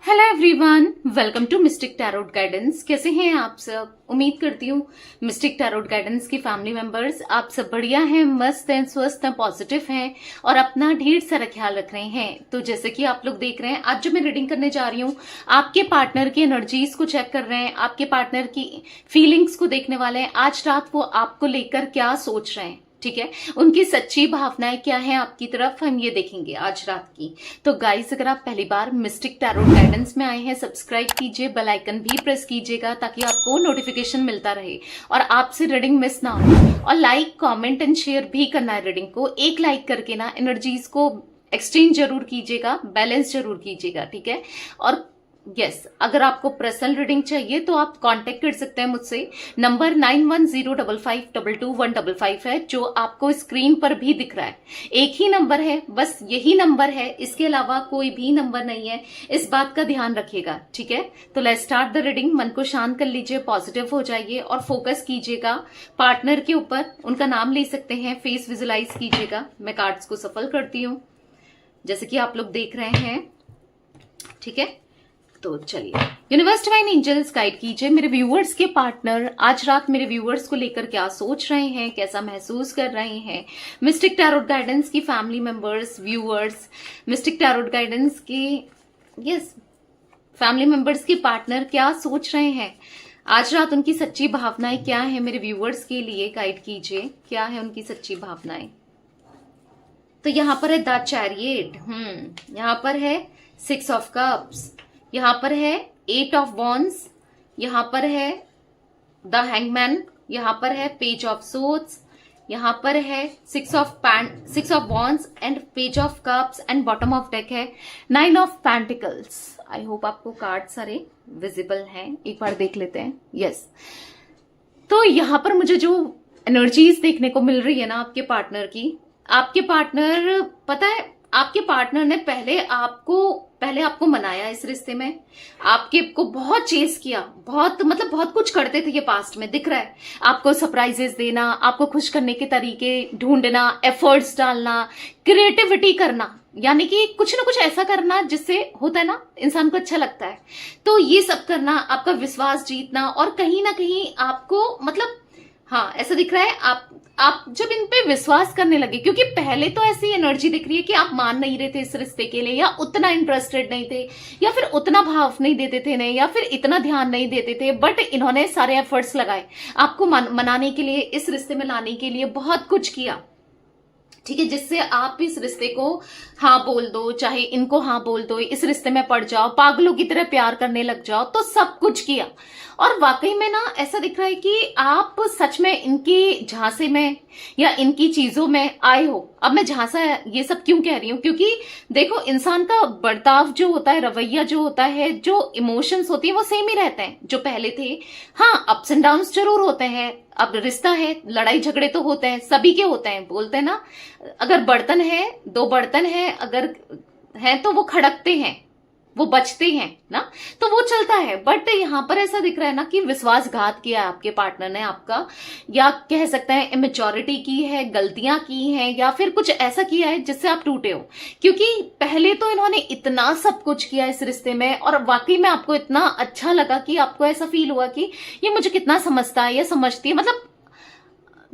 Hello everyone, welcome to mystic tarot guidance. कैसे हैं आप सब? उम्मीद करती हूँ मिस्टिक टैरोट गाइडेंस की फैमिली मेंबर्स आप सब बढ़िया हैं, मस्त हैं, स्वस्थ हैं, पॉजिटिव हैं और अपना ढेर सारा ख्याल रख रहे हैं। तो जैसे कि आप लोग देख रहे हैं, आज जो मैं रीडिंग करने जा रही हूँ, आपके पार्टनर की एनर्जीज को चेक कर रहे हैं, आपके पार्टनर की फीलिंग्स को देखने वाले हैं। आज रात वो आपको लेकर क्या सोच रहे हैं, ठीक है, उनकी सच्ची भावनाएं क्या है आपकी तरफ, हम ये देखेंगे आज रात की। तो गाइस, अगर आप पहली बार मिस्टिक टैरोट गाइडेंस में आए हैं, सब्सक्राइब कीजिए, बेल आइकन भी प्रेस कीजिएगा ताकि आपको नोटिफिकेशन मिलता रहे और आपसे रीडिंग मिस ना हो। और लाइक, कमेंट एंड शेयर भी करना है रीडिंग को। एक लाइक करके ना एनर्जीज को एक्सचेंज जरूर कीजिएगा, बैलेंस जरूर कीजिएगा, ठीक है। और यस, अगर आपको पर्सनल रीडिंग चाहिए तो आप कांटेक्ट कर सकते हैं मुझसे। नंबर 9105522155 है, जो आपको स्क्रीन पर भी दिख रहा है। एक ही नंबर है, बस यही नंबर है, इसके अलावा कोई भी नंबर नहीं है। इस बात का ध्यान रखिएगा, ठीक है। तो लेट्स स्टार्ट द रीडिंग। मन को शांत कर लीजिए, पॉजिटिव हो जाइए और फोकस कीजिएगा पार्टनर के ऊपर। उनका नाम ले सकते हैं, फेस विजुलाइज कीजिएगा। मैं कार्ड्स को सफल करती हूँ जैसे कि आप लोग देख रहे हैं, ठीक है। तो चलिए, यूनिवर्स डिवाइन एंजल्स गाइड कीजिए मेरे व्यूअर्स के पार्टनर आज रात मेरे व्यूअर्स को लेकर क्या सोच रहे हैं, कैसा महसूस कर रहे हैं। मिस्टिक टैरोट गाइडेंस की family members, viewers, mistake tarot guidance के यस फैमिली मेंबर्स के पार्टनर क्या सोच रहे हैं आज रात, उनकी सच्ची भावनाएं क्या है मेरे व्यूअर्स के लिए। गाइड कीजिए, क्या है उनकी सच्ची भावनाएं। तो यहाँ पर है द चैरियट, यहाँ पर है 6 ऑफ कप्स, यहाँ पर है 8 ऑफ वॉन्ड्स, यहाँ पर है द हैंगमैन, यहाँ पर है पेज ऑफ सोर्ड्स, यहाँ पर है 6 of wands and page of cups and bottom of deck है 9 ऑफ पेंटिकल्स। आई होप आपको कार्ड सारे विजिबल हैं, एक बार देख लेते हैं। यस, तो यहाँ पर मुझे जो एनर्जीज देखने को मिल रही है ना आपके पार्टनर की, आपके पार्टनर, पता है, आपके पार्टनर ने पहले आपको मनाया इस रिश्ते में, आपके को बहुत चेस किया, बहुत कुछ करते थे ये पास्ट में, दिख रहा है। आपको सरप्राइजेस देना, आपको खुश करने के तरीके ढूंढना, एफर्ट्स डालना, क्रिएटिविटी करना, यानी कि कुछ ना कुछ ऐसा करना जिससे होता है ना इंसान को अच्छा लगता है। तो ये सब करना, आपका विश्वास जीतना और कहीं ना कहीं आपको हाँ, ऐसा दिख रहा है आप जब इन पे विश्वास करने लगे, क्योंकि पहले तो ऐसी एनर्जी दिख रही है कि आप मान नहीं रहे थे इस रिश्ते के लिए, या उतना इंटरेस्टेड नहीं थे, या फिर उतना भाव नहीं देते थे, नहीं, या फिर इतना ध्यान नहीं देते थे। बट इन्होंने सारे एफर्ट्स लगाए आपको मनाने के लिए, इस रिश्ते में लाने के लिए बहुत कुछ किया, ठीक है, जिससे आप इस रिश्ते को हाँ बोल दो, चाहे इनको हाँ बोल दो, इस रिश्ते में पड़ जाओ, पागलों की तरह प्यार करने लग जाओ, तो सब कुछ किया। और वाकई में ना ऐसा दिख रहा है कि आप सच में इनकी झांसे में या इनकी चीजों में आए हो। अब मैं झांसा ये सब क्यों कह रही हूं, क्योंकि देखो, इंसान का बर्ताव जो होता है, रवैया जो होता है, जो इमोशंस होती है, वो सेम ही रहते हैं जो पहले थे। हाँ, अप्स एंड डाउन्स जरूर होते हैं। अब रिश्ता है, लड़ाई झगड़े तो होते हैं, सभी के होते हैं। बोलते हैं ना, अगर बर्तन है, 2 बर्तन है, अगर है तो वो खड़कते हैं, वो बचते हैं ना, तो वो चलता है। बट यहाँ पर ऐसा दिख रहा है ना कि विश्वासघात किया है आपके पार्टनर ने आपका, या कह सकते हैं इमेच्योरिटी की है, गलतियां की हैं, या फिर कुछ ऐसा किया है जिससे आप टूटे हो। क्योंकि पहले तो इन्होंने इतना सब कुछ किया इस रिश्ते में, और वाकई में आपको इतना अच्छा लगा कि आपको ऐसा फील हुआ कि ये मुझे कितना समझता है या समझती है,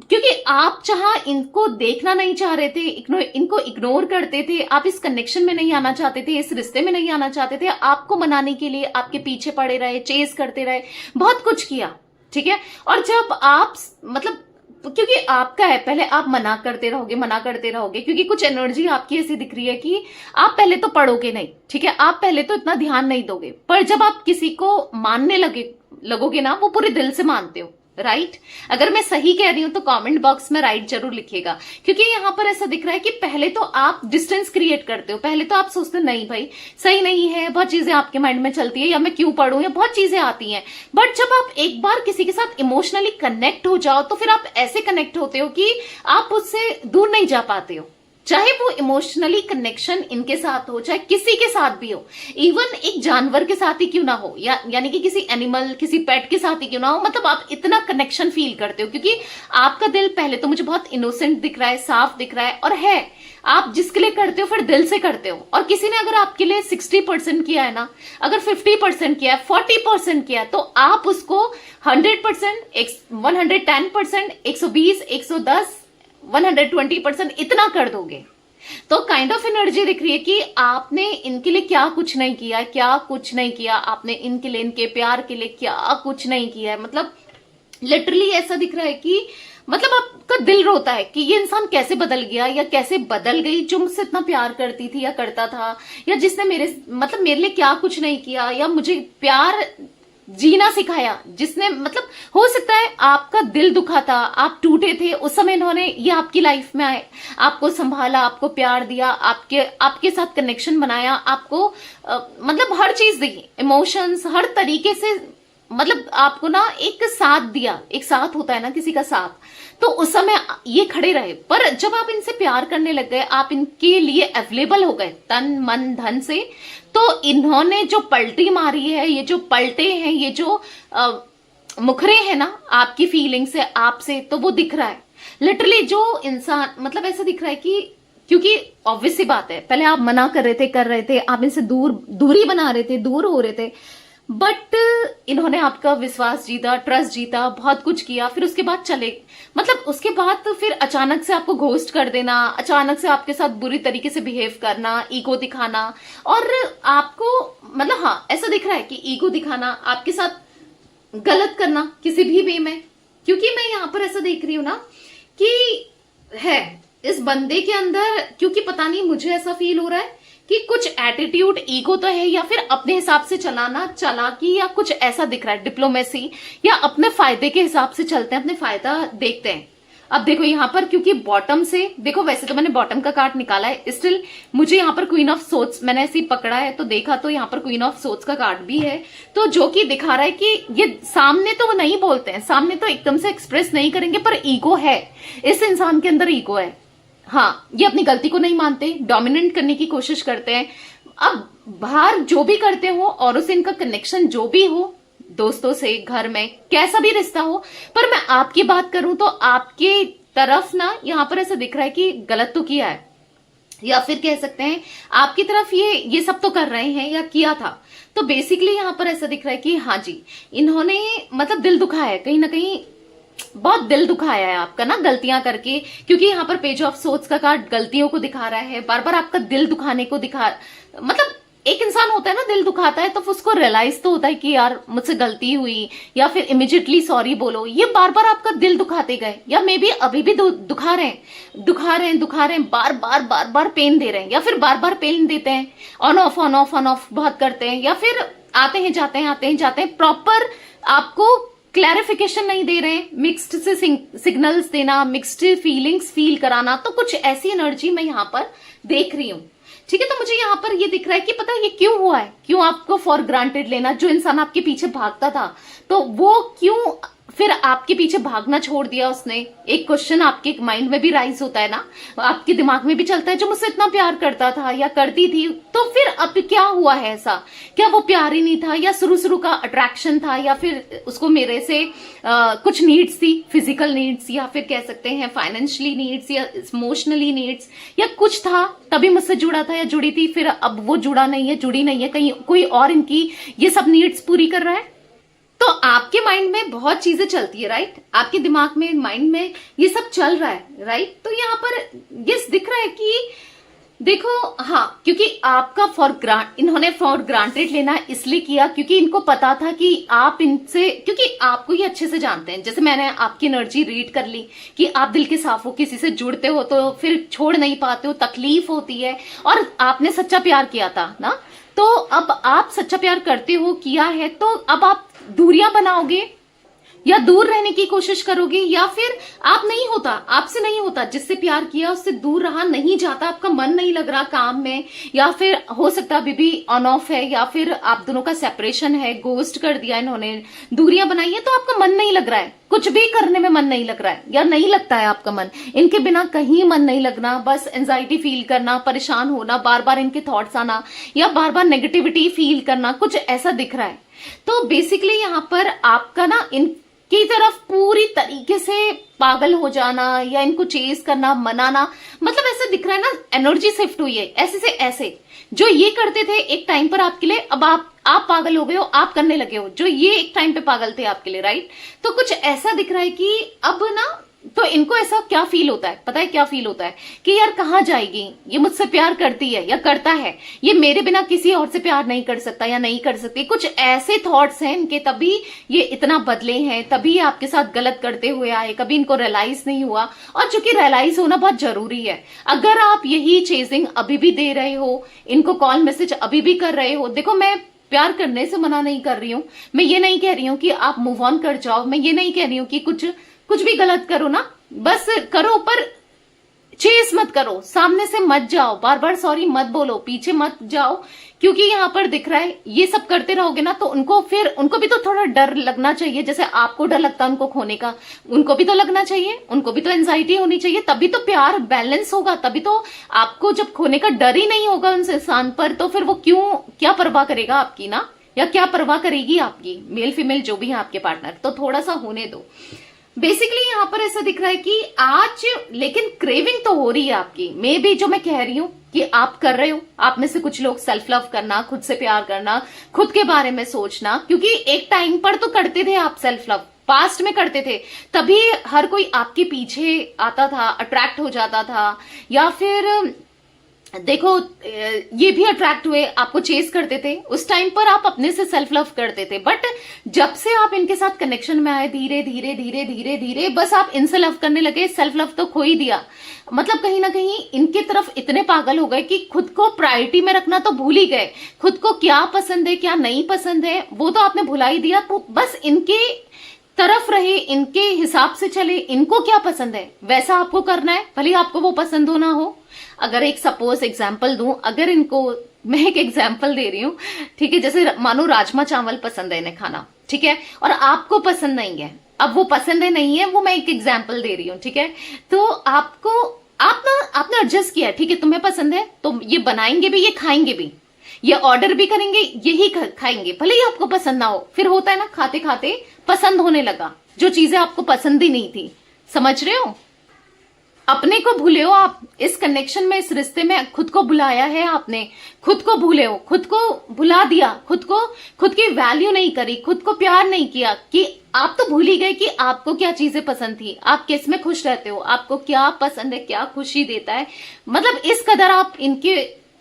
क्योंकि आप जहां इनको देखना नहीं चाह रहे थे, इनको इग्नोर करते थे, आप इस कनेक्शन में नहीं आना चाहते थे, इस रिश्ते में नहीं आना चाहते थे, आपको मनाने के लिए आपके पीछे पड़े रहे, चेस करते रहे, बहुत कुछ किया, ठीक है। और जब आप क्योंकि आपका है, पहले आप मना करते रहोगे, क्योंकि कुछ एनर्जी आपकी ऐसी दिख रही है कि आप पहले तो पढ़ोगे नहीं, ठीक है, आप पहले तो इतना ध्यान नहीं दोगे, पर जब आप किसी को मानने लगोगे ना, वो पूरे दिल से मानते हो, राइट। अगर मैं सही कह रही हूं तो कमेंट बॉक्स में राइट जरूर लिखिएगा, क्योंकि यहां पर ऐसा दिख रहा है कि पहले तो आप डिस्टेंस क्रिएट करते हो, पहले तो आप सोचते हो नहीं भाई सही नहीं है, बहुत चीजें आपके माइंड में चलती है, या मैं क्यों पढ़ूं, या बहुत चीजें आती हैं। बट जब आप एक बार किसी के साथ इमोशनली कनेक्ट हो जाओ, तो फिर आप ऐसे कनेक्ट होते हो कि आप उससे दूर नहीं जा पाते हो, चाहे वो इमोशनली कनेक्शन इनके साथ हो, चाहे किसी के साथ भी हो, इवन एक जानवर के साथ ही क्यों ना हो, या यानी कि किसी एनिमल, किसी पेट के साथ ही क्यों ना हो, मतलब आप इतना कनेक्शन फील करते हो, क्योंकि आपका दिल पहले तो मुझे बहुत इनोसेंट दिख रहा है, साफ दिख रहा है, और है आप जिसके लिए करते हो फिर दिल से करते हो। और किसी ने अगर आपके लिए 60% किया है ना, अगर 50% किया है, 40% किया है, तो आप उसको 100%, 110%, 120, 110, 120% इतना कर दोगे। तो काइंड ऑफ एनर्जी दिख रही है कि आपने इनके लिए क्या कुछ नहीं किया, क्या कुछ नहीं किया आपने इनके लिए, इनके प्यार के लिए क्या कुछ नहीं किया है। मतलब लिटरली ऐसा दिख रहा है कि मतलब आपका दिल रोता है कि ये इंसान कैसे बदल गया या कैसे बदल गई, जो मुझसे इतना प्यार करती थी या करता था, या जिसने मेरे लिए क्या कुछ नहीं किया, या मुझे प्यार जीना सिखाया, जिसने मतलब हो सकता है आपका दिल दुखा था, आप टूटे थे, उस समय इन्होंने ये आपकी लाइफ में आए, आपको संभाला, आपको प्यार दिया, आपके साथ कनेक्शन बनाया, आपको मतलब हर चीज दी, इमोशंस हर तरीके से, मतलब आपको ना एक साथ दिया, एक साथ होता है ना किसी का साथ, तो उस समय ये खड़े रहे। पर जब आप इनसे प्यार करने लग गए, आप इनके लिए अवेलेबल हो गए तन मन धन से, तो इन्होंने जो पलटी मारी है, ये जो पलटे हैं, ये जो मुखरे हैं ना आपकी फीलिंग से, आपसे, तो वो दिख रहा है लिटरली। जो इंसान मतलब ऐसा दिख रहा है कि, क्योंकि ऑब्वियस सी बात है, पहले आप मना कर रहे थे, आप इनसे दूरी बना रहे थे, दूर हो रहे थे, बट इन्होंने आपका विश्वास जीता, ट्रस्ट जीता, बहुत कुछ किया, फिर उसके बाद चले, मतलब उसके बाद तो फिर अचानक से आपको घोस्ट कर देना, अचानक से आपके साथ बुरी तरीके से बिहेव करना, ईगो दिखाना, और आपको मतलब हाँ ऐसा दिख रहा है कि ईगो दिखाना, आपके साथ गलत करना किसी भी वे में। क्योंकि मैं यहां पर ऐसा देख रही हूं ना कि है इस बंदे के अंदर, क्योंकि पता नहीं मुझे ऐसा फील हो रहा है कि कुछ एटीट्यूड, ईगो तो है, या फिर अपने हिसाब से चलाना, चालाकी, या कुछ ऐसा दिख रहा है, डिप्लोमेसी, या अपने फायदे के हिसाब से चलते हैं, अपने फायदा देखते हैं। अब देखो यहाँ पर, क्योंकि बॉटम से देखो, वैसे तो मैंने बॉटम का कार्ड निकाला है, स्टिल मुझे यहाँ पर क्वीन ऑफ सोर्ड्स मैंने ऐसे ही पकड़ा है, तो देखा तो यहाँ पर क्वीन ऑफ सोर्ड्स का कार्ड भी है, तो जो कि दिखा रहा है कि ये सामने तो वो नहीं बोलते हैं, सामने तो एकदम से एक्सप्रेस नहीं करेंगे, पर ईगो है, इस इंसान के अंदर ईगो है। हाँ, ये अपनी गलती को नहीं मानते, डोमिनेट करने की कोशिश करते हैं। अब बाहर जो भी करते हो, और उससे इनका कनेक्शन जो भी हो, दोस्तों से, घर में, कैसा भी रिश्ता हो, पर मैं आपकी बात करूं तो आपके तरफ ना यहाँ पर ऐसा दिख रहा है कि गलत तो किया है, या फिर कह सकते हैं आपकी तरफ ये सब तो कर रहे हैं या किया था। तो बेसिकली यहाँ पर ऐसा दिख रहा है कि हाँ जी, इन्होंने मतलब दिल दुखाया है, कहीं ना कहीं बहुत दिल दुखाया है आपका ना, गलतियां करके, क्योंकि यहाँ पर पेज ऑफ सोर्ड्स का कार्ड गलतियों को दिखा रहा है, बार बार आपका दिल दुखाने को मतलब एक इंसान होता है ना, दिल दुखाता है तो उसको रियलाइज तो होता है कि यार मुझसे गलती हुई, या फिर इमिजिएटली सॉरी बोलो। ये बार बार आपका दिल दुखाते गए, या मे बी अभी भी दुखा रहे हैं, बार बार पेन दे रहे हैं, या फिर बार बार पेन देते हैं, ऑन ऑफ बहुत करते हैं, या फिर आते हैं जाते हैं, प्रॉपर आपको क्लैरिफिकेशन नहीं दे रहे हैं, मिक्स्ड से सिग्नल्स देना, मिक्स्ड फीलिंग्स फील कराना, तो कुछ ऐसी एनर्जी मैं यहाँ पर देख रही हूँ। ठीक है, तो मुझे यहाँ पर ये दिख रहा है कि पता है ये क्यों हुआ है, क्यों आपको फॉर ग्रांटेड लेना, जो इंसान आपके पीछे भागता था तो वो क्यों फिर आपके पीछे भागना छोड़ दिया उसने। एक क्वेश्चन आपके माइंड में भी राइज होता है ना, आपके दिमाग में भी चलता है, जो मुझसे इतना प्यार करता था या करती थी, तो फिर अब क्या हुआ है ऐसा, क्या वो प्यार ही नहीं था, या शुरू का अट्रैक्शन था, या फिर उसको मेरे से कुछ नीड्स थी, फिजिकल नीड्स, या फिर कह सकते हैं फाइनेंशियली नीड्स, या इमोशनली नीड्स, या कुछ था तभी मुझसे जुड़ा था या जुड़ी थी, फिर अब वो जुड़ी नहीं है, कहीं कोई और इनकी ये सब नीड्स पूरी कर रहा है। तो आपके माइंड में बहुत चीजें चलती है, राइट, आपके दिमाग में, माइंड में ये सब चल रहा है, राइट। तो यहाँ पर ये दिख रहा है कि देखो, हाँ, क्योंकि आपका इन्होंने फॉर ग्रांटेड लेना इसलिए किया क्योंकि इनको पता था कि आप इनसे, क्योंकि आपको ये अच्छे से जानते हैं, जैसे मैंने आपकी एनर्जी रीड कर ली कि आप दिल के साफ हो, किसी से जुड़ते हो तो फिर छोड़ नहीं पाते हो, तकलीफ होती है, और आपने सच्चा प्यार किया था ना, तो अब आप सच्चा प्यार करते हो, किया है, तो अब आप दूरियां बनाओगे या दूर रहने की कोशिश करोगे, या फिर आपसे नहीं होता, जिससे प्यार किया उससे दूर रहा नहीं जाता, आपका मन नहीं लग रहा काम में, या फिर हो सकता अभी भी ऑन ऑफ है, या फिर आप दोनों का सेपरेशन है, घोस्ट कर दिया इन्होंने, दूरियां बनाई है, तो आपका मन नहीं लग रहा है, कुछ भी करने में मन नहीं लग रहा है या नहीं लगता है आपका मन, इनके बिना कहीं मन नहीं लगना, बस एंजाइटी फील करना, परेशान होना, बार बार इनके थॉट्स आना या बार बार नेगेटिविटी फील करना, कुछ ऐसा दिख रहा है। तो बेसिकली यहाँ पर आपका ना इनकी तरफ पूरी तरीके से पागल हो जाना या इनको चेज करना, मनाना, मतलब ऐसा दिख रहा है ना, एनर्जी शिफ्ट हुई है ऐसे से ऐसे। जो ये करते थे एक टाइम पर आपके लिए, अब आप पागल हो गए हो, आप करने लगे हो जो ये एक टाइम पे पागल थे आपके लिए, राइट। तो कुछ ऐसा दिख रहा है कि अब ना, तो इनको ऐसा क्या फील होता है, पता है क्या फील होता है कि यार कहाँ जाएगी, ये मुझसे प्यार करती है या करता है, ये मेरे बिना किसी और से प्यार नहीं कर सकता या नहीं कर सकती, कुछ ऐसे थॉट्स हैं इनके। तभी ये इतना बदले हैं, तभी आपके साथ गलत करते हुए आए, कभी इनको रियलाइज नहीं हुआ। और चूंकि रियलाइज होना बहुत जरूरी है, अगर आप यही चेजिंग अभी भी दे रहे हो, इनको कॉल मैसेज अभी भी कर रहे हो, देखो मैं प्यार करने से मना नहीं कर रही हूं, मैं ये नहीं कह रही हूं कि आप मूव ऑन कर जाओ, मैं ये नहीं कह रही हूं कि कुछ भी गलत करो ना, बस करो पर चेस मत करो, सामने से मत जाओ, बार बार सॉरी मत बोलो, पीछे मत जाओ। क्योंकि यहाँ पर दिख रहा है ये सब करते रहोगे ना तो उनको भी तो थोड़ा डर लगना चाहिए, जैसे आपको डर लगता है उनको खोने का, उनको भी तो लगना चाहिए, उनको भी तो एंजाइटी होनी चाहिए, तभी तो प्यार बैलेंस होगा। तभी तो आपको जब खोने का डर ही नहीं होगा उस इंसान पर, तो फिर वो क्या परवाह करेगा आपकी ना, या क्या परवाह करेगी आपकी, मेल फीमेल जो भी है आपके पार्टनर। तो थोड़ा सा होने दो। बेसिकली यहाँ पर ऐसा दिख रहा है कि आज लेकिन क्रेविंग तो हो रही है आपकी, मे भी जो मैं कह रही हूं कि आप कर रहे हो, आप में से कुछ लोग सेल्फ लव करना, खुद से प्यार करना, खुद के बारे में सोचना, क्योंकि एक टाइम पर तो करते थे आप सेल्फ लव, पास्ट में करते थे, तभी हर कोई आपके पीछे आता था, अट्रैक्ट हो जाता था, या फिर देखो ये भी अट्रैक्ट हुए, आपको चेस करते थे, उस टाइम पर आप अपने से सेल्फ लव करते थे। बट जब से आप इनके साथ कनेक्शन में आए, धीरे धीरे धीरे धीरे धीरे बस आप इनसे लव करने लगे, सेल्फ लव तो खो ही दिया। मतलब कहीं ना कहीं इनके तरफ इतने पागल हो गए कि खुद को प्रायोरिटी में रखना तो भूल ही गए, खुद को क्या पसंद है क्या नहीं पसंद है वो तो आपने भुला ही दिया। तो बस इनके तरफ रहे, इनके हिसाब से चले, इनको क्या पसंद है वैसा आपको करना है, भले आपको वो पसंद हो ना हो। अगर एक सपोज एग्जाम्पल दूं, अगर इनको मैं एक एग्जाम्पल दे रही हूं, ठीक है, जैसे मानो राजमा चावल पसंद है इन्हें खाना, ठीक है, और आपको पसंद नहीं है, अब वो पसंद है नहीं है वो मैं एक एग्जाम्पल दे रही हूं, ठीक है। तो आपने एडजस्ट किया, ठीक है, तुम्हें पसंद है तो ये बनाएंगे भी, ये खाएंगे भी, ये ऑर्डर भी करेंगे, यही खाएंगे, भले ही आपको पसंद ना हो। फिर होता है ना, खाते खाते पसंद होने लगा जो चीजें आपको पसंद ही नहीं थी, समझ रहे हो। अपने को भूले हो आप, इस कनेक्शन में, इस रिश्ते में खुद को बुलाया है आपने, खुद को भूले हो, खुद को भुला दिया, खुद की वैल्यू नहीं करी, खुद को प्यार नहीं किया, कि आप तो भूल ही गए कि आपको क्या चीजें पसंद थी, आप किस में खुश रहते हो, आपको क्या पसंद है, क्या खुशी देता है। मतलब इस कदर आप इनके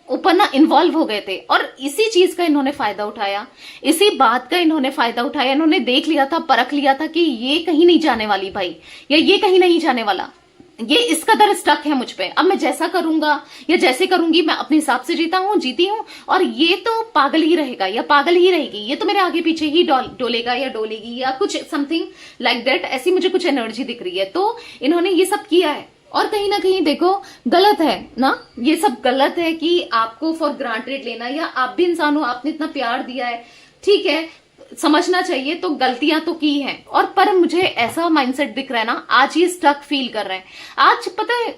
ऊपर ना इन्वॉल्व हो गए थे, और इसी चीज का इन्होंने फायदा उठाया, इसी बात का इन्होंने फायदा उठाया। इन्होंने देख लिया था, परख लिया था कि ये कहीं नहीं जाने वाली भाई, या ये कहीं नहीं जाने वाला, ये इस कदर स्टक है मुझ पे, अब मैं जैसा करूंगा या जैसे करूंगी मैं अपने हिसाब से जीती हूं, और ये तो पागल ही रहेगा या पागल ही रहेगी, ये तो मेरे आगे पीछे ही डोलेगा या डोलेगी या कुछ समथिंग लाइक दैट, ऐसी मुझे कुछ एनर्जी दिख रही है। तो इन्होंने ये सब किया है, और कहीं ना कहीं देखो गलत है ना, ये सब गलत है कि आपको फॉर ग्रांटेड लेना, या आप भी इंसान हो, आपने इतना प्यार दिया है, ठीक है, समझना चाहिए, तो गलतियां तो की हैं। और पर मुझे ऐसा माइंडसेट दिख रहा है ना, आज ये स्टक फील कर रहे हैं। आज पता है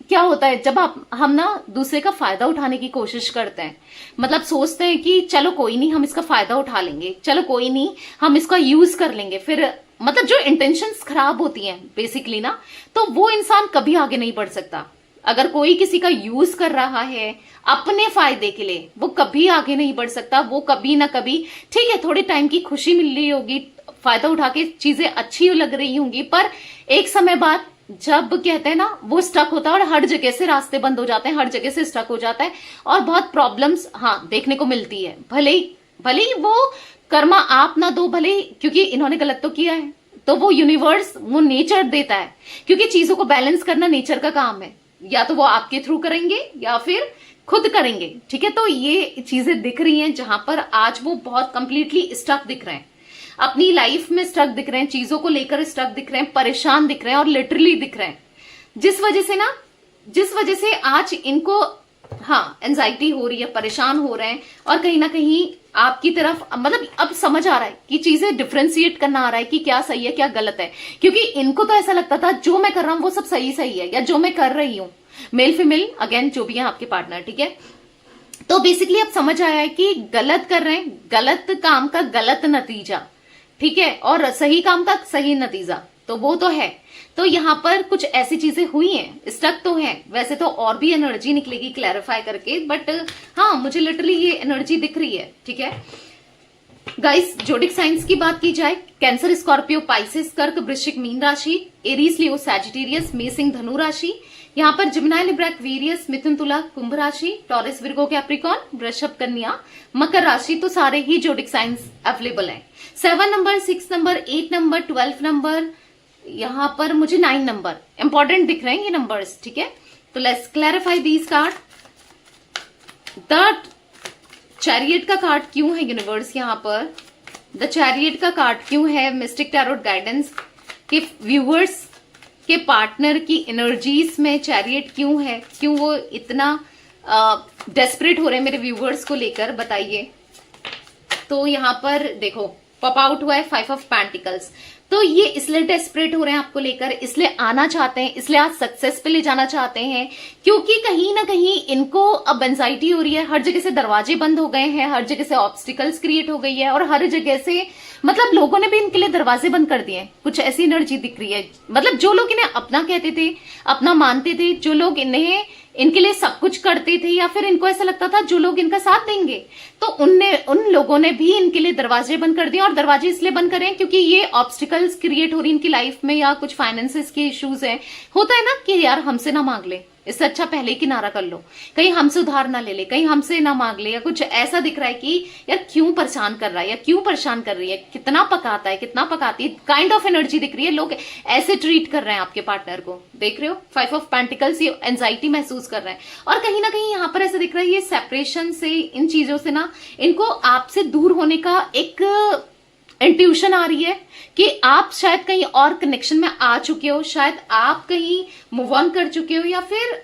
क्या होता है, जब हम ना दूसरे का फायदा उठाने की कोशिश करते हैं, मतलब सोचते हैं कि चलो कोई नहीं, हम इसका फायदा उठा लेंगे, चलो कोई नहीं, हम इसका यूज कर लेंगे, फिर मतलब जो इंटेंशंस खराब होती हैं बेसिकली ना, तो वो इंसान कभी आगे नहीं बढ़ सकता। अगर कोई किसी का यूज कर रहा है अपने फायदे के लिए, वो कभी आगे नहीं बढ़ सकता। वो कभी ना कभी, ठीक है, थोड़े टाइम की खुशी मिल रही होगी, फायदा उठा के चीजें अच्छी लग रही होंगी, पर एक समय बाद जब कहते हैं ना वो स्टक होता है, और हर जगह से रास्ते बंद हो जाते हैं, हर जगह से स्टक हो जाता है, और बहुत प्रॉब्लम्स देखने को मिलती है। भले ही वो कर्मा आप ना दो, भले ही, क्योंकि इन्होंने गलत तो किया है, तो वो यूनिवर्स, वो नेचर देता है, क्योंकि चीजों को बैलेंस करना नेचर का काम है, या तो वो आपके थ्रू करेंगे या फिर खुद करेंगे, ठीक है। तो ये चीजें दिख रही हैं जहां पर आज वो बहुत कंप्लीटली स्टक दिख रहे हैं, अपनी लाइफ में स्टक दिख रहे हैं, चीजों को लेकर स्टक दिख रहे हैं, परेशान दिख रहे हैं, और लिटरली दिख रहे हैं, जिस वजह से आज इनको हाँ, एंजाइटी हो रही है, परेशान हो रहे हैं, और कहीं ना कहीं आपकी तरफ मतलब अब समझ आ रहा है कि चीजें डिफ्रेंशिएट करना आ रहा है कि क्या सही है क्या गलत है। क्योंकि इनको तो ऐसा लगता था जो मैं कर रहा हूं वो सब सही सही है, या जो मैं कर रही हूं, मेल फीमेल अगेन जो भी है आपके पार्टनर, ठीक है। तो बेसिकली अब समझ आया है कि गलत कर रहे हैं, गलत काम का गलत नतीजा, ठीक है, और सही काम का सही नतीजा, तो वो तो है। तो यहाँ पर कुछ ऐसी चीजें हुई हैं, स्टक तो है, वैसे तो और भी एनर्जी निकलेगी क्लैरिफाई करके, बट हाँ मुझे लिटरली ये एनर्जी दिख रही है, ठीक है। गाइस, जोडिक साइंस की बात की जाए, कैंसर, स्कॉर्पियो, पाइसेस, कर्क, वृश्चिक, मीन राशि, एरीज, लियो, सैजिटेरियस, मेषिंग, धनु राशि। यहाँ पर जिमिनाई, लिब्रा, एक्वेरियस, मिथुन, तुला, कुंभ राशि, टॉरस, विर्गो, कैप्रिकॉन, वृषभ, कन्या, मकर राशि, तो सारे ही जोडिक साइंस अवेलेबल हैं। 7 नंबर, 6 नंबर, 8 नंबर, 12 नंबर, यहाँ पर मुझे 9 नंबर इंपॉर्टेंट दिख रहे हैं ये नंबर्स, ठीक है। तो let's clarify these card. The chariot का कार्ड क्यों है यूनिवर्स यहाँ पर? द चैरियट का कार्ड क्यों है मिस्टिक टैरोट गाइडेंस के व्यूअर्स के पार्टनर की एनर्जीज में चैरियट क्यों है? क्यों वो इतना डेस्परेट हो रहे हैं मेरे व्यूअर्स को लेकर, बताइए। तो यहाँ पर देखो पॉप आउट हुआ है 5 ऑफ पेंटिकल्स, तो ये इसलिए डेस्परेट हो रहे हैं आपको लेकर, इसलिए आना चाहते हैं, इसलिए आज सक्सेस पे ले जाना चाहते हैं, क्योंकि कहीं ना कहीं इनको अब एंजाइटी हो रही है, हर जगह से दरवाजे बंद हो गए हैं, हर जगह से ऑब्स्टिकल्स क्रिएट हो गई है, और हर जगह से मतलब लोगों ने भी इनके लिए दरवाजे बंद कर दिए। कुछ ऐसी एनर्जी दिख रही है, मतलब जो लोग इन्हें अपना कहते थे, अपना मानते थे, जो लोग इन्हें इनके लिए सब कुछ करते थे, या फिर इनको ऐसा लगता था जो लोग इनका साथ देंगे, तो उन लोगों ने भी इनके लिए दरवाजे बंद कर दिए। और दरवाजे इसलिए बंद करें क्योंकि ये ऑब्स्टिकल्स क्रिएट हो रही इनकी लाइफ में, या कुछ फाइनेंसेस के इश्यूज है। होता है ना कि यार हमसे ना मांग ले, इससे अच्छा पहले ही किनारा कर लो, कहीं हमसे उधार ना ले ले, कहीं हमसे ना मांग ले, या कुछ ऐसा दिख रहा है कि यार क्यों परेशान कर रहा है, या क्यों परेशान कर रही है, कितना पकाता है, कितना पकाती है, काइंड ऑफ एनर्जी दिख रही है। लोग ऐसे ट्रीट कर रहे हैं आपके पार्टनर को, देख रहे हो 5 ऑफ पेंटिकल्स, ये एंजाइटी महसूस कर रहे हैं। और कहीं ना कहीं यहाँ पर ऐसा दिख रहा है ये सेपरेशन से, इन चीजों से ना इनको आपसे दूर होने का एक इंट्यूशन आ रही है कि आप शायद कहीं और कनेक्शन में आ चुके हो, शायद आप कहीं मूव ऑन कर चुके हो, या फिर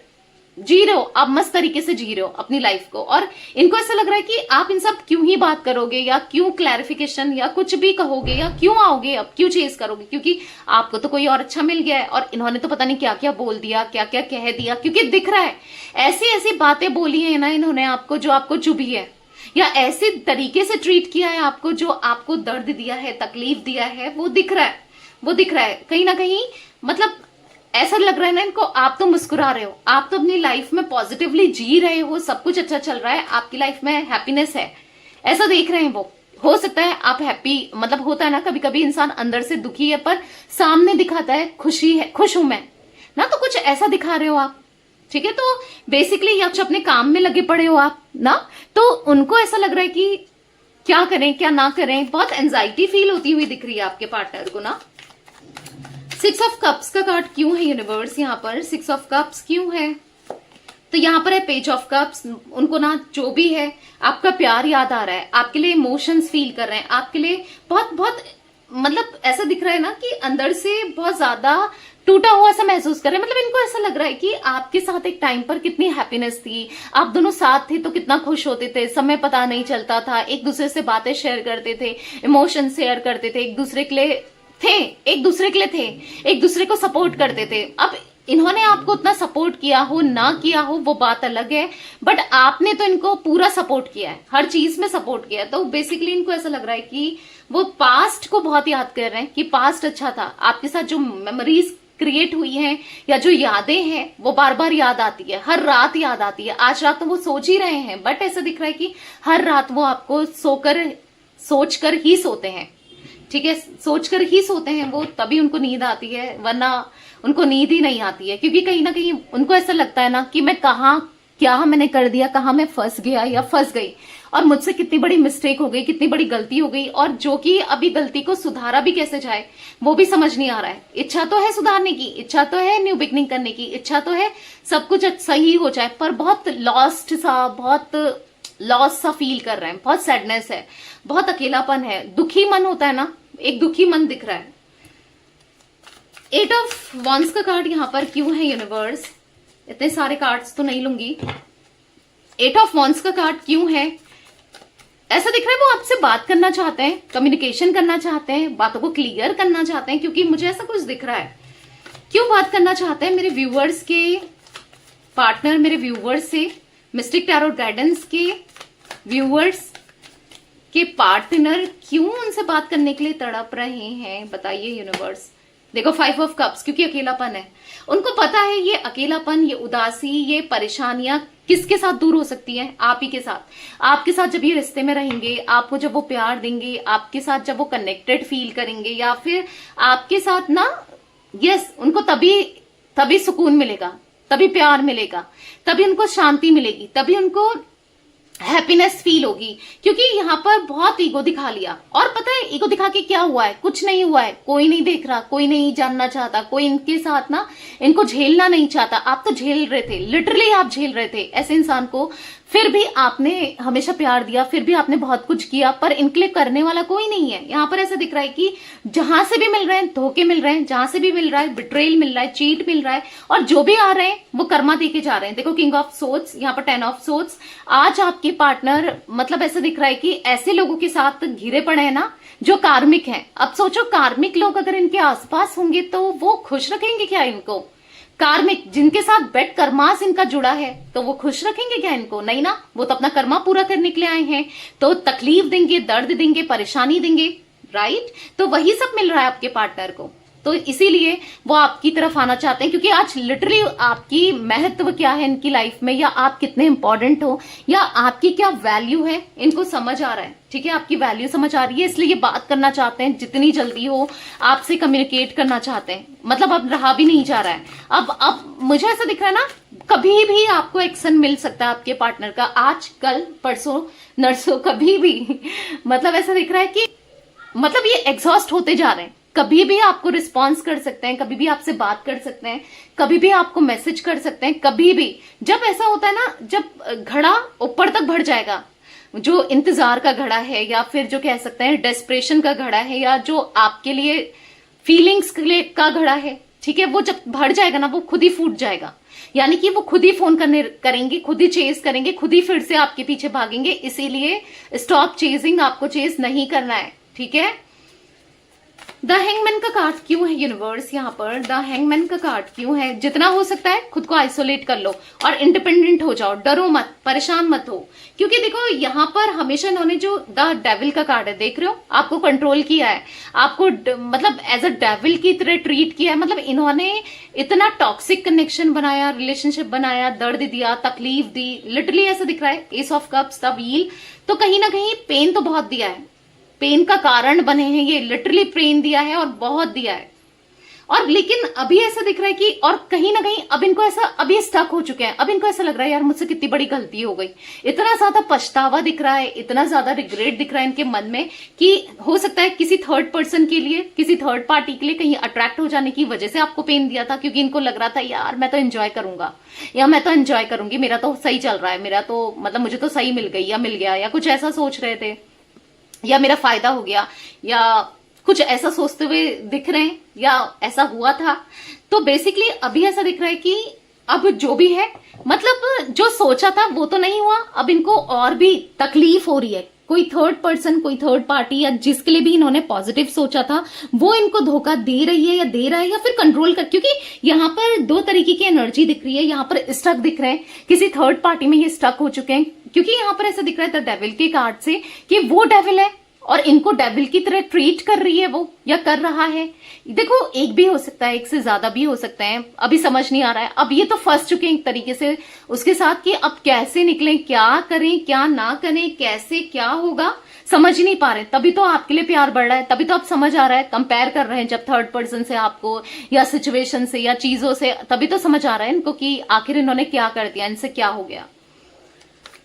जी रहे हो आप मस्त तरीके से जी रहे हो अपनी लाइफ को। और इनको ऐसा लग रहा है कि आप इन सब क्यों ही बात करोगे, या क्यों क्लैरिफिकेशन या कुछ भी कहोगे, या क्यों आओगे, अब क्यों चेस करोगे, क्योंकि आपको तो कोई और अच्छा मिल गया है, और इन्होंने तो पता नहीं क्या क्या बोल दिया, क्या क्या कह दिया, क्योंकि दिख रहा है ऐसी ऐसी बातें बोली है ना इन्होंने आपको, जो आपको चुभी है, या ऐसे तरीके से ट्रीट किया है आपको जो आपको दर्द दिया है, तकलीफ दिया है, वो दिख रहा है, वो दिख रहा है कहीं ना कहीं। मतलब ऐसा लग रहा है ना इनको, आप तो मुस्कुरा रहे हो, आप तो अपनी लाइफ में पॉजिटिवली जी रहे हो, सब कुछ अच्छा चल रहा है, आपकी लाइफ में हैप्पीनेस है, ऐसा देख रहे हैं वो। हो सकता है आप हैप्पी, मतलब होता है ना कभी कभी इंसान अंदर से दुखी है पर सामने दिखाता है खुशी है, खुश हूं मैं ना, तो कुछ ऐसा दिखा रहे हो आप, ठीक है। तो बेसिकली आप अपने काम में लगे पड़े हो आप ना, तो उनको ऐसा लग रहा है कि क्या करें क्या ना करें, बहुत एंजाइटी फील होती हुई दिख रही है आपके पार्टनर को ना। 6 ऑफ कप्स का कार्ड क्यों है यूनिवर्स यहाँ पर? 6 ऑफ कप्स क्यों है? तो यहाँ पर है पेज ऑफ कप्स। उनको ना जो भी है आपका प्यार याद आ रहा है, आपके लिए इमोशंस फील कर रहे हैं, आपके लिए बहुत बहुत मतलब ऐसा दिख रहा है ना कि अंदर से बहुत ज्यादा टूटा हुआ सा महसूस कर रहे हैं। मतलब इनको ऐसा लग रहा है कि आपके साथ एक टाइम पर कितनी हैप्पीनेस थी, आप दोनों साथ थे तो कितना खुश होते थे, समय पता नहीं चलता था, एक दूसरे से बातें शेयर करते थे, इमोशन शेयर करते थे, एक दूसरे के लिए थे, एक दूसरे के लिए थे, एक दूसरे को सपोर्ट करते थे। अब इन्होंने आपको उतना सपोर्ट किया हो ना किया हो वो बात अलग है, बट आपने तो इनको पूरा सपोर्ट किया है, हर चीज में सपोर्ट किया है। तो बेसिकली इनको ऐसा लग रहा है कि वो पास्ट को बहुत याद कर रहे हैं कि पास्ट अच्छा था, आपके साथ जो मेमोरीज क्रिएट हुई हैं या जो यादें हैं वो बार बार याद आती है, हर रात याद आती है। आज रात तो वो सोच ही रहे हैं, बट ऐसा दिख रहा है कि हर रात वो आपको सोचकर ही सोते हैं, ठीक है, सोचकर ही सोते हैं वो, तभी उनको नींद आती है, वरना उनको नींद ही नहीं आती है। क्योंकि कहीं ना कहीं उनको ऐसा लगता है ना कि मैं कहाँ क्या मैंने कर दिया, कहाँ मैं फंस गया या फंस गई, और मुझसे कितनी बड़ी मिस्टेक हो गई, कितनी बड़ी गलती हो गई, और जो कि अभी गलती को सुधारा भी कैसे जाए वो भी समझ नहीं आ रहा है। इच्छा तो है सुधारने की, इच्छा तो है न्यू बिगनिंग करने की, इच्छा तो है सब कुछ सही हो जाए, पर बहुत लॉस्ट सा, बहुत लॉस सा फील कर रहे हैं, बहुत सैडनेस है, बहुत अकेलापन है, दुखी मन होता है ना, एक दुखी मन दिख रहा है। 8 ऑफ वॉन्ड्स का कार्ड यहाँ पर क्यों है यूनिवर्स? इतने सारे कार्ड्स तो नहीं लूंगी, 8 ऑफ वॉन्ड्स का कार्ड क्यों है? ऐसा दिख रहा है वो आपसे बात करना चाहते हैं, कम्युनिकेशन करना चाहते हैं, बातों को क्लियर करना चाहते हैं, क्योंकि मुझे ऐसा कुछ दिख रहा है। क्यों बात करना चाहते हैं? मेरे व्यूवर्स के पार्टनर, मेरे व्यूवर्स से, मिस्टिक टैरोट गाइडेंस के व्यूवर्स के पार्टनर क्यों उनसे बात करने के लिए तड़प रहे हैं? बताइए यूनिवर्स। देखो 5 ऑफ कप्स, क्योंकि अकेलापन है। उनको पता है ये अकेलापन, ये उदासी, ये परेशानियां किसके साथ दूर हो सकती है? आप ही के साथ। आपके साथ जब ये रिश्ते में रहेंगे, आपको जब वो प्यार देंगे, आपके साथ जब वो कनेक्टेड फील करेंगे, या फिर आपके साथ ना, यस, उनको तभी सुकून मिलेगा, तभी प्यार मिलेगा, तभी उनको शांति मिलेगी, तभी उनको हैप्पीनेस फील होगी। क्योंकि यहाँ पर बहुत ईगो दिखा लिया, और पता है ईगो दिखा के क्या हुआ है? कुछ नहीं हुआ है। कोई नहीं देख रहा, कोई नहीं जानना चाहता, कोई इनके साथ ना, इनको झेलना नहीं चाहता। आप तो झेल रहे थे, लिटरली आप झेल रहे थे ऐसे इंसान को। फिर भी आपने हमेशा प्यार दिया, फिर भी आपने बहुत कुछ किया, पर इनके लिए करने वाला कोई नहीं है। यहाँ पर ऐसा दिख रहा है कि जहां से भी मिल रहे हैं धोखे मिल रहे हैं, जहां से भी मिल रहा है बिट्रेल मिल रहा है, चीट मिल रहा है, और जो भी आ रहे हैं वो कर्मा दे के जा रहे हैं। देखो किंग ऑफ सोर्ड्स, यहाँ पर 10 ऑफ सोर्ड्स। आज आपके पार्टनर, मतलब ऐसा दिख रहा है कि ऐसे लोगों के साथ घिरे पड़े हैं ना जो कार्मिक हैं। अब सोचो, कार्मिक लोग अगर इनके आसपास होंगे तो वो खुश रखेंगे क्या इनको? कार्मिक जिनके साथ बेड कर्मास इनका जुड़ा है, तो वो खुश रखेंगे क्या इनको? नहीं ना, वो तो अपना कर्मा पूरा करने के लिए आए हैं, तो तकलीफ देंगे, दर्द देंगे, परेशानी देंगे, राइट? तो वही सब मिल रहा है आपके पार्टनर को, तो इसीलिए वो आपकी तरफ आना चाहते हैं। क्योंकि आज लिटरली आपकी महत्व क्या है इनकी लाइफ में, या आप कितने इंपॉर्टेंट हो, या आपकी क्या वैल्यू है, इनको समझ आ रहा है। ठीक है, आपकी वैल्यू समझ आ रही है, इसलिए ये बात करना चाहते हैं, जितनी जल्दी हो आपसे कम्युनिकेट करना चाहते हैं। मतलब अब रहा भी नहीं जा रहा है। अब मुझे ऐसा दिख रहा है ना, कभी भी आपको एक्शन मिल सकता है आपके पार्टनर का, आज, कल, परसों, नरसों, कभी भी। मतलब ऐसा दिख रहा है कि मतलब ये एग्जॉस्ट होते जा रहे हैं। कभी भी आपको रिस्पॉन्स कर सकते हैं, कभी भी आपसे बात कर सकते हैं, कभी भी आपको मैसेज कर सकते हैं, कभी भी। जब ऐसा होता है ना, जब घड़ा ऊपर तक भर जाएगा, जो इंतजार का घड़ा है, या फिर जो कह सकते हैं डेस्परेशन का घड़ा है, या जो आपके लिए फीलिंग्स का घड़ा है, ठीक है, वो जब भर जाएगा ना, वो खुद ही फूट जाएगा। यानी कि वो खुद ही फोन करेंगे, खुद ही चेस करेंगे, खुद ही फिर से आपके पीछे भागेंगे। इसीलिए स्टॉप चेजिंग, आपको चेस नहीं करना है। ठीक है, द हैंगमैन का कार्ड क्यों है यूनिवर्स? यहाँ पर द हैंगमैन का कार्ड क्यों है? जितना हो सकता है खुद को आइसोलेट कर लो और इंडिपेंडेंट हो जाओ, डरो मत, परेशान मत हो। क्योंकि देखो यहाँ पर हमेशा इन्होंने जो द डेविल का कार्ड है, देख रहे हो, आपको कंट्रोल किया है, आपको मतलब एज अ डेविल की तरह ट्रीट किया है। मतलब इन्होंने इतना टॉक्सिक कनेक्शन बनाया, रिलेशनशिप बनाया, दर्द दिया, तकलीफ दी, लिटरली ऐसा दिख रहा है। S of cups, the wheel, तो कहीं ना कहीं पेन तो बहुत दिया है, पेन का कारण बने हैं ये, लिटरली पेन दिया है और बहुत दिया है। और लेकिन अभी ऐसा दिख रहा है कि, और कहीं ना कहीं अब इनको ऐसा, अभी स्टक हो चुके हैं। अब इनको ऐसा लग रहा है यार मुझसे कितनी बड़ी गलती हो गई। इतना ज्यादा पछतावा दिख रहा है, इतना ज्यादा रिग्रेट दिख रहा है इनके मन में, कि हो सकता है किसी थर्ड पर्सन के लिए, किसी थर्ड पार्टी के लिए कहीं अट्रैक्ट हो जाने की वजह से आपको पेन दिया था। क्योंकि इनको लग रहा था यार मैं तो एंजॉय करूंगा, या मैं तो एंजॉय करूंगी, मेरा तो सही चल रहा है, मेरा तो मतलब मुझे तो सही मिल गई या मिल गया, या कुछ ऐसा सोच रहे थे, या मेरा फायदा हो गया, या कुछ ऐसा सोचते हुए दिख रहे हैं, या ऐसा हुआ था। तो बेसिकली अभी ऐसा दिख रहा है कि अब जो भी है, मतलब जो सोचा था वो तो नहीं हुआ, अब इनको और भी तकलीफ हो रही है। कोई थर्ड पर्सन, कोई थर्ड पार्टी, या जिसके लिए भी इन्होंने पॉजिटिव सोचा था, वो इनको धोखा दे रही है, या दे रहा है, या फिर कंट्रोल कर। क्योंकि यहाँ पर दो तरीके की एनर्जी दिख रही है। यहाँ पर स्टक दिख रहे हैं, किसी थर्ड पार्टी में ये स्टक हो चुके हैं। क्योंकि यहाँ पर ऐसा दिख रहा है द डेविल के कार्ड से कि वो डेविल है और इनको डेविल की तरह ट्रीट कर रही है वो, या कर रहा है। देखो एक भी हो सकता है, एक से ज्यादा भी हो सकता है, अभी समझ नहीं आ रहा है। अब ये तो फंस चुके हैं एक तरीके से उसके साथ कि अब कैसे निकलें, क्या करें, क्या ना करें, कैसे क्या होगा, समझ ही नहीं पा रहे। तभी तो आपके लिए प्यार बढ़ रहा है, तभी तो आप समझ आ रहा है, कंपेयर कर रहे हैं जब थर्ड पर्सन से आपको, या सिचुएशन से, या चीजों से, तभी तो समझ आ रहा है इनको कि आखिर इन्होंने क्या कर दिया, इनसे क्या हो गया।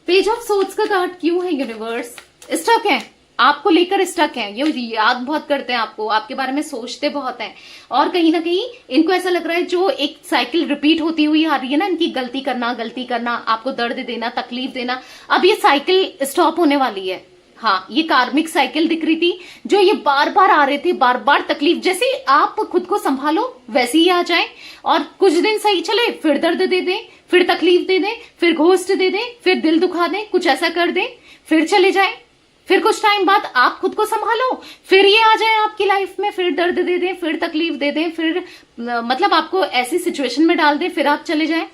पेज ऑफ सोर्ड्स का कार्ड क्यों है यूनिवर्स? स्टक है, आपको लेकर स्टक है, ये याद बहुत करते हैं आपको, आपके बारे में सोचते बहुत हैं, और कहीं ना कहीं इनको ऐसा लग रहा है जो एक साइकिल रिपीट होती हुई आ रही है ना, इनकी गलती करना, आपको दर्द देना, तकलीफ देना, अब ये साइकिल स्टॉप होने वाली है। हाँ, ये कार्मिक साइकिल दिख रही थी, जो ये बार बार आ रहे थे, बार बार तकलीफ, जैसे आप खुद को संभालो वैसे ही आ जाए, और कुछ दिन सही चले फिर दर्द दे दें, फिर तकलीफ दे दें, फिर घोस्ट दे दें, फिर दिल दुखा दें, कुछ ऐसा कर दें, फिर चले जाए, फिर कुछ टाइम बाद आप खुद को संभालो, फिर ये आ जाए आपकी लाइफ में, फिर दर्द दे दें, फिर तकलीफ दे दें, फिर मतलब आपको ऐसी सिचुएशन में डाल दें, फिर आप चले जाएं।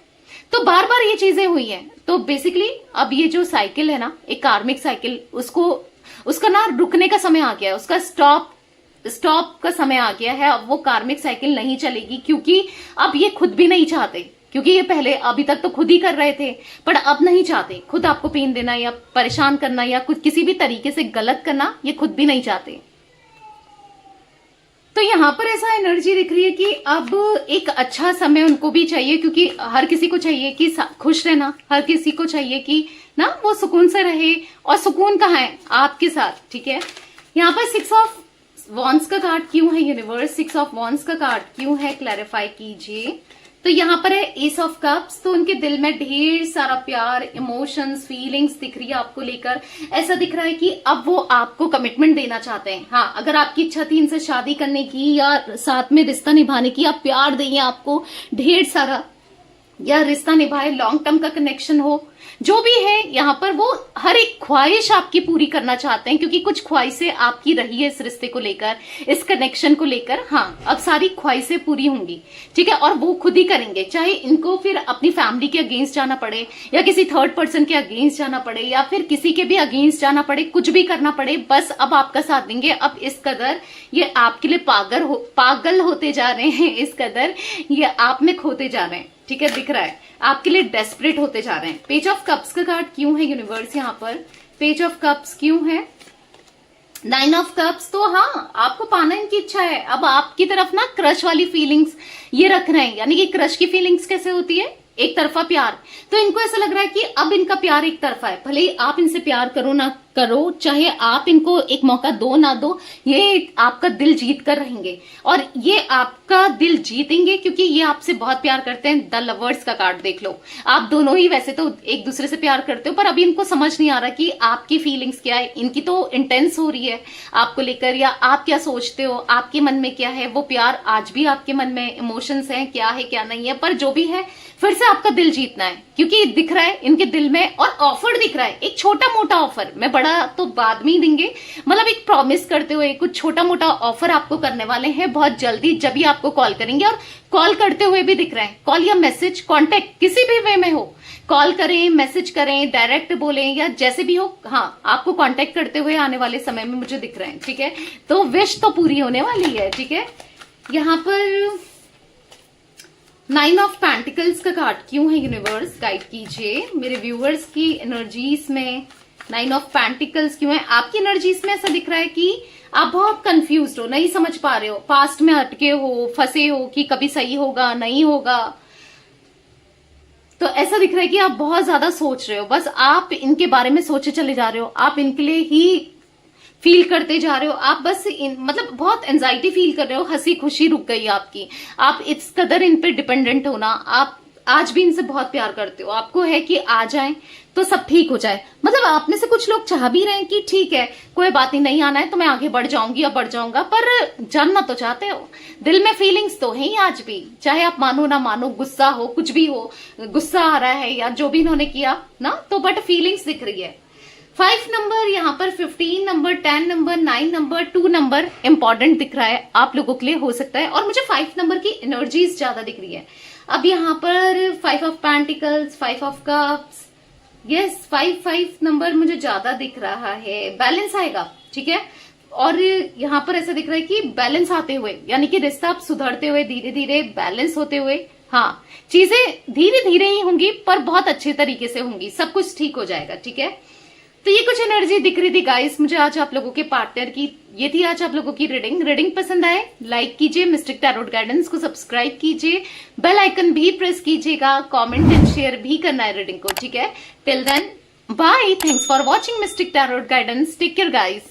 तो बार बार ये चीजें हुई हैं। तो बेसिकली अब ये जो साइकिल है ना, एक कार्मिक साइकिल, उसका ना रुकने का समय आ गया है, उसका स्टॉप का समय आ गया है। अब वो कार्मिक साइकिल नहीं चलेगी, क्योंकि अब ये खुद भी नहीं चाहते, क्योंकि ये पहले अभी तक तो खुद ही कर रहे थे, पर अब नहीं चाहते खुद आपको पेन देना या परेशान करना या कुछ किसी भी तरीके से गलत करना, ये खुद भी नहीं चाहते। तो यहाँ पर ऐसा एनर्जी दिख रही है कि अब एक अच्छा समय उनको भी चाहिए, क्योंकि हर किसी को चाहिए कि खुश रहना, हर किसी को चाहिए कि ना वो सुकून से रहे, और सुकून कहाँ है? आपके साथ, ठीक है। यहाँ पर 6 ऑफ वॉन्ड्स का कार्ड क्यों है यूनिवर्स? 6 ऑफ वॉन्ड्स का कार्ड क्यों है? क्लैरिफाई कीजिए। तो यहाँ पर है एस ऑफ कप्स, तो उनके दिल में ढेर सारा प्यार, इमोशंस, फीलिंग्स दिख रही है आपको लेकर। ऐसा दिख रहा है कि अब वो आपको कमिटमेंट देना चाहते हैं। हाँ, अगर आपकी इच्छा थी इनसे शादी करने की या साथ में रिश्ता निभाने की, आप प्यार देंगे आपको ढेर सारा, या रिश्ता निभाए, लॉन्ग टर्म का कनेक्शन हो, जो भी है, यहाँ पर वो हर एक ख्वाहिश आपकी पूरी करना चाहते हैं, क्योंकि कुछ ख्वाहिशें आपकी रही है इस रिश्ते को लेकर, इस कनेक्शन को लेकर। हाँ, अब सारी ख्वाहिशें पूरी होंगी, ठीक है, और वो खुद ही करेंगे, चाहे इनको फिर अपनी फैमिली के अगेंस्ट जाना पड़े, या किसी थर्ड पर्सन के अगेंस्ट जाना पड़े, या फिर किसी के भी अगेंस्ट जाना पड़े, कुछ भी करना पड़े, बस अब आपका साथ देंगे। अब इस कदर ये आपके लिए पागल होते जा रहे हैं, इस कदर ये आप में खोते जा रहे हैं, ठीक है, दिख रहा है, आपके लिए डेस्परेट होते जा रहे हैं। पेज ऑफ कप्स का कार्ड क्यों है यूनिवर्स? यहाँ पर पेज ऑफ कप्स क्यों है? 9 ऑफ कप्स, तो हाँ, आपको पाना इनकी इच्छा है। अब आपकी तरफ ना क्रश वाली फीलिंग्स ये रख रहे हैं, यानी कि क्रश की फीलिंग्स कैसे होती है? एक तरफा प्यार। तो इनको ऐसा लग रहा है कि अब इनका प्यार एक तरफा है, भले ही आप इनसे प्यार करो ना करो, चाहे आप इनको एक मौका दो ना दो, ये आपका दिल जीत कर रहेंगे, और ये आपका दिल जीतेंगे, क्योंकि ये आपसे बहुत प्यार करते हैं। द लवर्स का कार्ड देख लो, आप दोनों ही वैसे तो एक दूसरे से प्यार करते हो, पर अभी इनको समझ नहीं आ रहा कि आपकी फीलिंग्स क्या है। इनकी तो इंटेंस हो रही है आपको लेकर, या आप क्या सोचते हो, आपके मन में क्या है, वो प्यार आज भी आपके मन में इमोशंस हैं, क्या है क्या नहीं है, पर जो भी है फिर से आपका दिल जीतना है, क्योंकि दिख रहा है इनके दिल में, और ऑफर दिख रहा है, एक छोटा मोटा ऑफर, मैं बड़ा तो बाद में ही देंगे, मतलब एक प्रॉमिस करते हुए कुछ छोटा मोटा ऑफर आपको करने वाले हैं बहुत जल्दी, जब भी आपको कॉल करेंगे। और कॉल करते हुए भी दिख रहा है, कॉल या मैसेज, कॉन्टेक्ट किसी भी वे में हो, कॉल करें, मैसेज करें, डायरेक्ट बोलें, या जैसे भी हो, हाँ, आपको कॉन्टेक्ट करते हुए आने वाले समय में मुझे दिख रहे हैं, ठीक है। तो विश तो पूरी होने वाली है, ठीक है। यहाँ पर 9 ऑफ पेंटिकल्स का कार्ड क्यों है यूनिवर्स? गाइड कीजिए मेरे व्यूअर्स की एनर्जीज में। 9 ऑफ पेंटिकल्स क्यों है आपकी एनर्जीज में? ऐसा दिख रहा है कि आप बहुत कंफ्यूज्ड हो, नहीं समझ पा रहे हो, पास्ट में अटके हो, फंसे हो कि कभी सही होगा नहीं होगा। तो ऐसा दिख रहा है कि आप बहुत ज्यादा सोच रहे हो, बस आप इनके बारे में सोचे चले जा रहे हो, आप इनके लिए ही फील करते जा रहे हो, आप बस मतलब बहुत एंजाइटी फील कर रहे हो, हंसी खुशी रुक गई आपकी, आप इस कदर इन पे डिपेंडेंट हो ना, आप आज भी इनसे बहुत प्यार करते हो, आपको है कि आ जाएं तो सब ठीक हो जाए। मतलब आप में से कुछ लोग चाह भी रहे हैं कि ठीक है कोई बात नहीं आना है तो मैं आगे बढ़ जाऊंगी या बढ़ जाऊंगा, पर जानना तो चाहते हो, दिल में फीलिंग्स तो है ही आज भी, चाहे आप मानो ना मानो, गुस्सा हो, कुछ भी हो, गुस्सा आ रहा है या जो भी इन्होंने किया ना, तो बट फीलिंग्स दिख रही है। 5 नंबर, यहाँ पर 15 number, 10 number, 9 number, 2 number important दिख रहा है आप लोगों के लिए, हो सकता है, और मुझे 5 नंबर की एनर्जीज ज्यादा दिख रही है। अब यहाँ पर 5 of pentacles, 5 of cups, yes 5 number मुझे ज्यादा दिख रहा है, बैलेंस आएगा, ठीक है। और यहाँ पर ऐसा दिख रहा है कि बैलेंस आते हुए, यानी कि रिश्ता आप सुधरते हुए, धीरे धीरे बैलेंस होते हुए, हाँ, चीजें धीरे धीरे ही होंगी पर बहुत अच्छे तरीके से होंगी, सब कुछ ठीक हो जाएगा, ठीक है। तो ये कुछ एनर्जी दिख रही थी गाइस मुझे आज आप लोगों के पार्टनर की। ये थी आज आप लोगों की रीडिंग पसंद आए लाइक कीजिए, मिस्टिक टैरोट गाइडेंस को सब्सक्राइब कीजिए, बेल आइकन भी प्रेस कीजिएगा, कमेंट एंड शेयर भी करना है रीडिंग को, ठीक है। Till then bye, thanks for watching mystic tarot guidance, take care guys.